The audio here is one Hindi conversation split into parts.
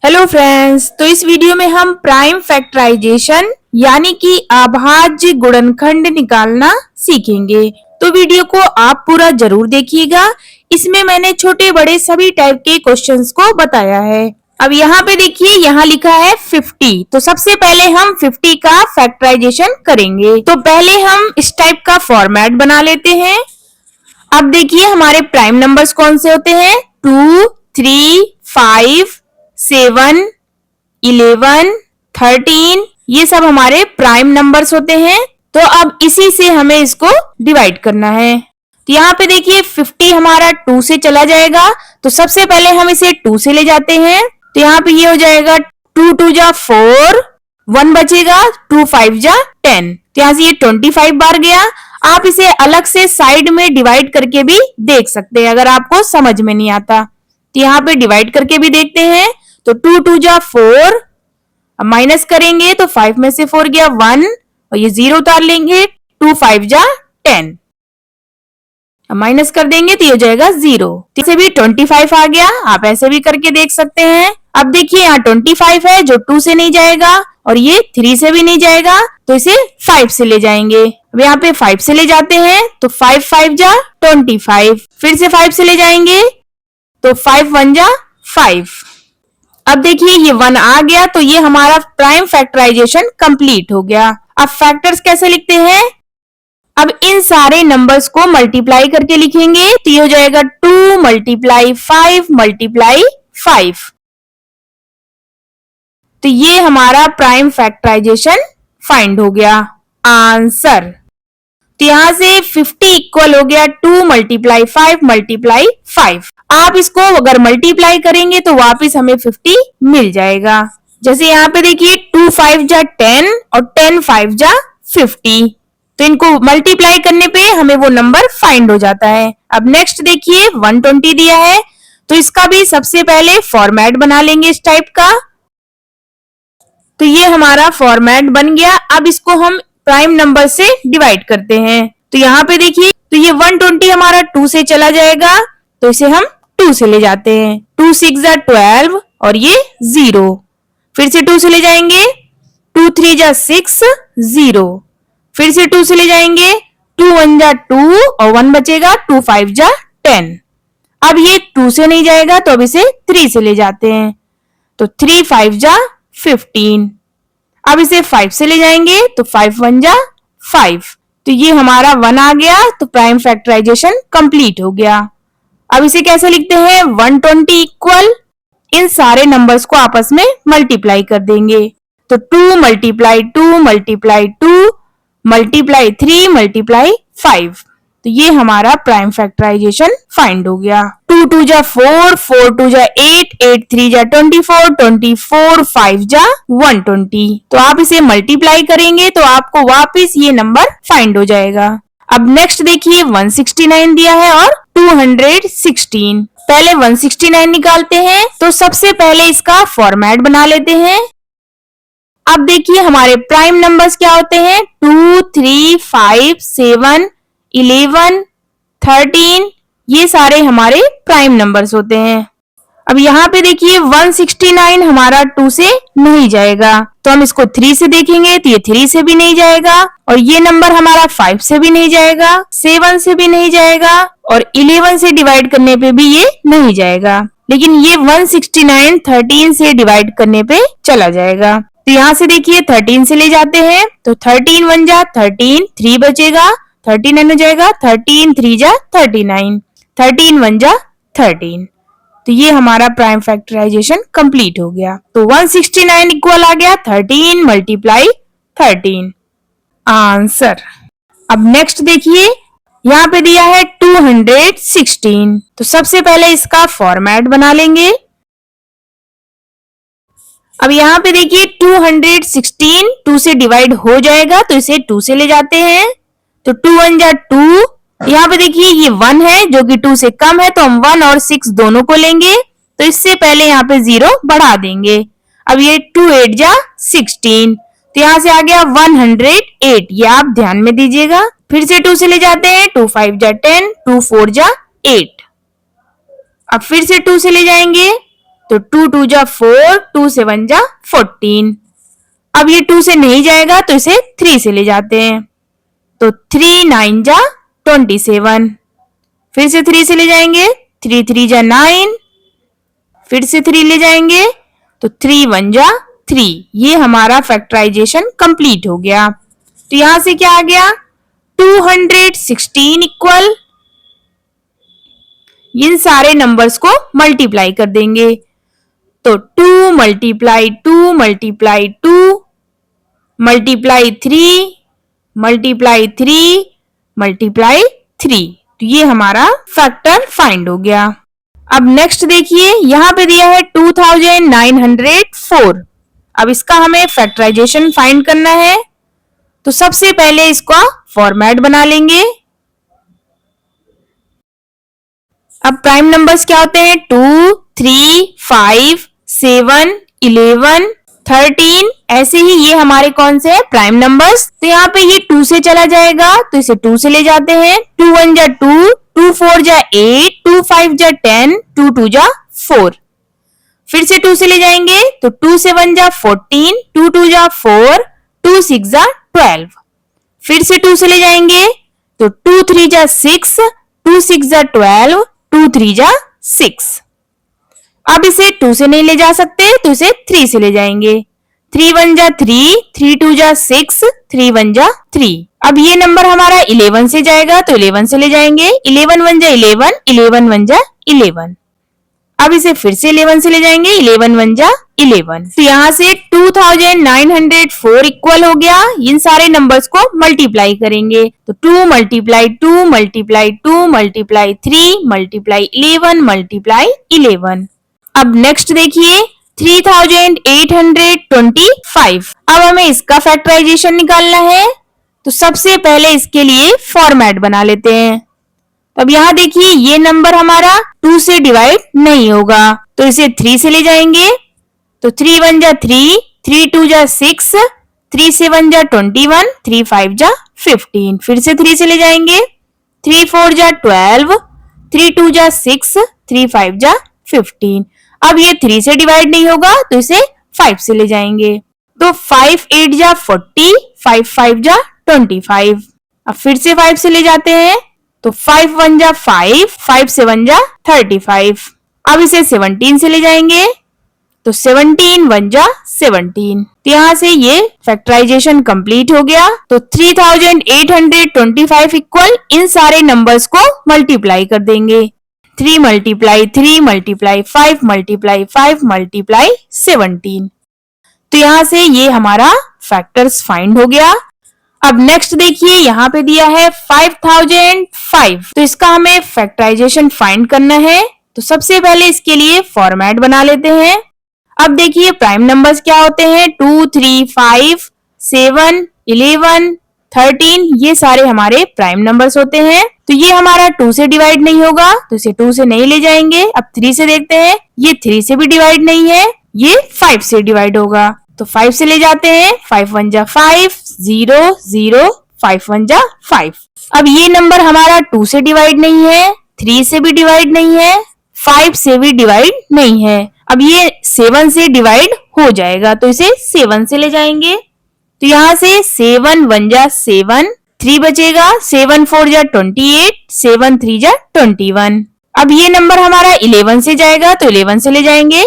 हेलो फ्रेंड्स, तो इस वीडियो में हम प्राइम फैक्टराइजेशन यानी कि अभाज्य गुणनखंड निकालना सीखेंगे। तो वीडियो को आप पूरा जरूर देखिएगा। इसमें मैंने छोटे बड़े सभी टाइप के क्वेश्चंस को बताया है। अब यहाँ पे देखिए, यहाँ लिखा है 50। तो सबसे पहले हम 50 का फैक्टराइजेशन करेंगे। तो पहले हम इस टाइप का फॉर्मेट बना लेते हैं। अब देखिए हमारे प्राइम नंबर्स कौन से होते हैं, 2, 3, 5, 7, 11, 13, ये सब हमारे प्राइम नंबर्स होते हैं। तो अब इसी से हमें इसको डिवाइड करना है। तो यहाँ पे देखिए 50 हमारा 2 से चला जाएगा, तो सबसे पहले हम इसे 2 से ले जाते हैं। तो यहाँ पे ये हो जाएगा 2 2 जा 4, 1 बचेगा, 2 5 जा 10। तो यहाँ से ये 25 बार गया। आप इसे अलग से साइड में डिवाइड करके भी देख सकते हैं अगर आपको समझ में नहीं आता। तो यहाँ पे डिवाइड करके भी देखते हैं। तो 2 2 जा 4, अब माइनस करेंगे तो 5 में से 4 गया 1 और ये 0 उतार लेंगे, 2 5 जा 10, अब माइनस कर देंगे तो ये हो जाएगा 0। इसे भी 25 आ गया, आप ऐसे भी करके देख सकते हैं। अब देखिए यहाँ 25 है जो 2 से नहीं जाएगा और ये 3 से भी नहीं जाएगा, तो इसे 5 से ले जाएंगे। अब यहाँ पे 5 से ले जाते हैं तो 5 5 जा 25, फिर से 5 से ले जाएंगे तो 5 1 जा 5। अब देखिए ये 1 आ गया, तो ये हमारा प्राइम फैक्टराइजेशन कंप्लीट हो गया। अब फैक्टर्स कैसे लिखते हैं, अब इन सारे नंबर्स को मल्टीप्लाई करके लिखेंगे। तो ये हो जाएगा 2 मल्टीप्लाई 5 मल्टीप्लाई 5। तो ये हमारा प्राइम फैक्टराइजेशन फाइंड हो गया। आंसर, तो यहां से 50 इक्वल हो गया 2 मल्टीप्लाई 5 मल्टीप्लाई 5। आप इसको अगर मल्टीप्लाई करेंगे तो वापस हमें 50 मिल जाएगा। जैसे यहाँ पे देखिए 2 5 जा 10 और 10 5 जा 50, तो इनको मल्टीप्लाई करने पे हमें वो नंबर फाइंड हो जाता है। अब नेक्स्ट देखिए 120 दिया है, तो इसका भी सबसे पहले फॉर्मेट बना लेंगे इस टाइप का। तो ये हमारा फॉर्मेट बन गया। अब इसको हम प्राइम नंबर से डिवाइड करते हैं। तो यहाँ पे देखिए, तो ये 120 हमारा 2 से चला जाएगा, तो इसे हम 2 से ले जाते हैं। 2 6 जा 12 और ये 0, फिर से 2 से ले जाएंगे, 2 3 जा 6 0, फिर से 2 से ले जाएंगे, 2 1 जा 2 और 1 बचेगा, 2 5 जा 10। अब ये 2 से नहीं जाएगा तो अब इसे 3 से ले जाते हैं। तो 3 5 जा 15, अब इसे 5 से ले जाएंगे तो 5 1 जा 5। तो ये हमारा 1 आ गया, तो प्राइम फैक्टराइजेशन कंप्लीट हो गया। अब इसे कैसे लिखते हैं, 120 इक्वल, इन सारे नंबर्स को आपस में मल्टीप्लाई कर देंगे। तो 2 मल्टीप्लाई 2 मल्टीप्लाई 2 मल्टीप्लाई 3 मल्टीप्लाई 5। तो ये हमारा प्राइम फैक्टराइजेशन फाइंड हो गया। 2 2 जा 4, 4 2 जा 8, 8 3 जा 24, 24 5 जा 120। तो आप इसे मल्टीप्लाई करेंगे तो आपको वापस ये नंबर फाइंड हो जाएगा। अब नेक्स्ट देखिए 169 दिया है और 216। पहले 169 निकालते हैं, तो सबसे पहले इसका फॉर्मेट बना लेते हैं। अब देखिए हमारे प्राइम नंबर्स क्या होते हैं, 2 3 5 7 11 13, ये सारे हमारे प्राइम नंबर्स होते हैं। अब यहाँ पे देखिए 169 हमारा 2 से नहीं जाएगा, तो हम इसको 3 से देखेंगे तो ये 3 से भी नहीं जाएगा, और ये नंबर हमारा 5 से भी नहीं जाएगा, 7 से भी नहीं जाएगा, और 11 से डिवाइड करने पे भी ये नहीं जाएगा। लेकिन ये 169 13 से डिवाइड करने पे चला जाएगा। तो यहाँ से देखिए 13 से ले जाते हैं, तो 13 1 जा 13, 3 बचेगा, 39 हो जाएगा, 13 3 जा 39, 13 1 जा 13। तो ये हमारा प्राइम फैक्टराइजेशन कंप्लीट हो गया। तो 169 इक्वल आ गया 13 मल्टीप्लाई 13। आंसर। अब नेक्स्ट देखिए, यहाँ पे दिया है 216। तो सबसे पहले इसका फॉर्मेट बना लेंगे। अब यहाँ पे देखिए 216 2 से डिवाइड हो जाएगा, तो इसे 2 से ले जाते हैं। तो 2 1 जा 2, यहाँ पे देखिए ये 1 है जो कि 2 से कम है, तो हम 1 और 6 दोनों को लेंगे, तो इससे पहले यहाँ पे 0 बढ़ा देंगे। अब ये 2 8 जा 16, तो यहाँ से आ गया 108, ये आप ध्यान में दीजिएगा। फिर से 2 से ले जाते हैं, 2 5 जा 10, 2 4 जा 8। अब फिर से 2 से ले जाएंगे तो 2 2 जा 4, 2 7 जा 14। अब ये 2 से नहीं जाएगा तो इसे 3 से ले जाते हैं, तो 3 9 जा 27। फिर से 3 से ले जाएंगे, 3 3 जा 9, फिर से 3 ले जाएंगे, तो 3 1 जा 3। ये हमारा फैक्टराइजेशन कंप्लीट हो गया। तो यहां से क्या आ गया, 216 इक्वल, इन सारे नंबर्स को मल्टीप्लाई कर देंगे, तो 2 multiply 2 multiply 2 multiply 3 multiply 3 multiply 3। तो ये हमारा फैक्टर फाइंड हो गया। अब नेक्स्ट देखिए, यहां पे दिया है 2904। अब इसका हमें फैक्टराइजेशन फाइंड करना है, तो सबसे पहले इसका फॉर्मेट बना लेंगे। अब प्राइम नंबर्स क्या होते हैं, 2 3 5 7 11 13, ऐसे ही ये हमारे कौन से है, प्राइम नंबर्स। तो यहाँ पे ये 2 से चला जाएगा, तो इसे 2 से ले जाते हैं, 2 1 जा 2, 2 4 जा 8, 2 5 जा 10, 2 2 जा 4। फिर से 2 से ले जाएंगे, तो 2 7 जा 14, 2 2 जा 4, 2 6 जा 12। फिर से 2 से ले जाएंगे, तो 2 3 जा 6, 2 6 जा 12, 2 3 जा 6। अब इसे 2 से नहीं ले जा सकते, तो इसे 3 से ले जाएंगे, 3 1 जा 3, 3 2 जा 6, 3 1 जा 3। अब ये नंबर हमारा 11 से जाएगा, तो 11 से ले जाएंगे, 11 1 जा 11, 11 1 जा 11। अब इसे फिर से 11 से ले जाएंगे, 11 1 जा 11। तो यहाँ से 2904 इक्वल हो गया। इन सारे नंबर्स को मल्टीप्लाई करेंगे, तो 2 multiply 2 multiply 2 multiply 3 multiply 11 multiply 11। अब नेक्स्ट देखिए 3825। अब हमें इसका फैक्टराइजेशन निकालना है, तो सबसे पहले इसके लिए फॉर्मेट बना लेते हैं। अब यहाँ देखिए ये नंबर हमारा 2 से डिवाइड नहीं होगा, तो इसे 3 से ले जाएंगे, तो 3 1 जा 3, 3 2 जा 6, 3 7 जा 21, 3 5 जा 15। फिर से 3 से ले जाएंगे, 3 4 जा 12, 3 2 जा 6, 3 5 जा 15। अब ये 3 से डिवाइड नहीं होगा, तो इसे 5 से ले जाएंगे, तो 5 8 जा 40, 5 5 जा 25। अब फिर से 5 से ले जाते हैं, तो 5 1 जा 5, 5 7 जा 35। अब इसे 17 से ले जाएंगे, तो 17 1 जा 17। तो यहाँ से ये फैक्टराइजेशन कंप्लीट हो गया। तो 3825 इक्वल, इन सारे नंबर्स को मल्टीप्लाई कर देंगे, 3 मल्टीप्लाई 3 मल्टीप्लाई 5 मल्टीप्लाई 5 मल्टीप्लाई 17। तो यहाँ से ये हमारा फैक्टर्स फाइंड हो गया। अब नेक्स्ट देखिए, यहाँ पे दिया है 5005, तो इसका हमें फैक्टराइजेशन फाइंड करना है। तो सबसे पहले इसके लिए फॉर्मेट बना लेते हैं। अब देखिए प्राइम नंबर्स क्या होते हैं, 2 3 5 7 11 13, ये सारे हमारे प्राइम नंबर्स होते हैं। तो ये हमारा 2 से डिवाइड नहीं होगा, तो इसे 2 से नहीं ले जाएंगे। अब 3 से देखते हैं, ये 3 से भी डिवाइड नहीं है, ये 5 से डिवाइड होगा, तो 5 से ले जाते हैं, 5 1 जा 5 0 0, 5 1 जा 5। अब ये नंबर हमारा 2 से डिवाइड नहीं है, 3 से भी डिवाइड नहीं है, 5 से भी डिवाइड नहीं है। अब ये 7 से डिवाइड हो जाएगा, तो इसे 7 से ले जाएंगे। तो यहाँ से 7 1 जा 7, 3 बचेगा, 7 4 जा 28, 7 3 जा 21। अब ये नंबर हमारा 11 से जाएगा, तो 11 से ले जाएंगे।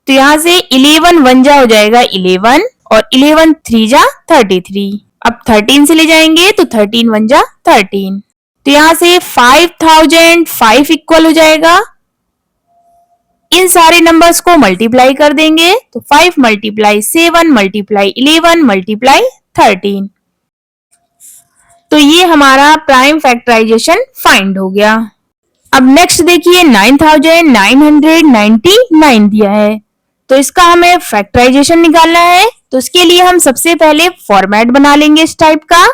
तो यहाँ से 11 1 जा हो जाएगा 11, और 11 3 जा 33। अब 13 से ले जाएंगे, तो 13 1 जा 13। तो यहाँ से 5005 इक्वल हो जाएगा। इन सारे नंबर्स को मल्टीप्लाई कर देंगे, तो 5 मल्टीप्लाई 7 मल्टीप्लाई 11 मल्टीप्लाई 13। तो ये हमारा प्राइम फैक्टराइजेशन फाइंड हो गया। अब नेक्स्ट देखिए 9999 दिया है, तो इसका हमें फैक्टराइजेशन निकालना है। तो इसके लिए हम सबसे पहले फॉर्मेट बना लेंगे इस टाइप का।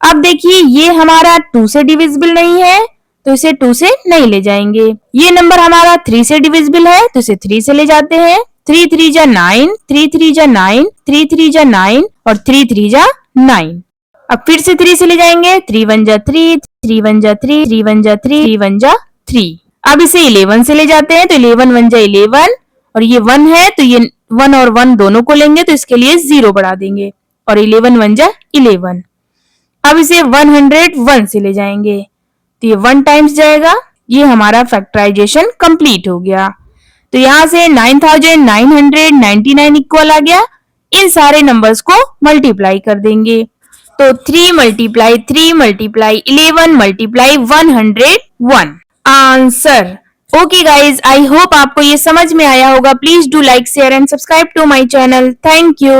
अब देखिए ये हमारा 2 से डिविजिबल नहीं है, तो इसे 2 से नहीं ले जाएंगे। ये नंबर हमारा 3 से डिविजिबल है, तो इसे 3 से ले जाते हैं। 3 3 जा 9, 3 3 जा 9, 3 3 जा 9, और 3 3 जा 9। अब फिर से 3 से ले जाएंगे, 3 1 जा 3, 3 1 जा 3, 3 1 जा 3, 3 1 जा 3। अब इसे 11 से ले जाते हैं, तो 11 1 जा 11, और ये 1 है तो ये 1 और 1 दोनों को लेंगे तो इसके लिए 0 बढ़ा देंगे और 11 1 जा 11। अब इसे 101 से ले जाएंगे तो ये 1 टाइम्स जाएगा। ये हमारा फैक्टराइजेशन कंप्लीट हो गया। तो यहां से 9999 इक्वल आ गया। इन सारे नंबर्स को मल्टीप्लाई कर देंगे तो 3 multiply 3 multiply 11 multiply 101 answer. Okay guys, I hope आपको ये समझ में आया होगा। Please do like share and subscribe to my channel. Thank you.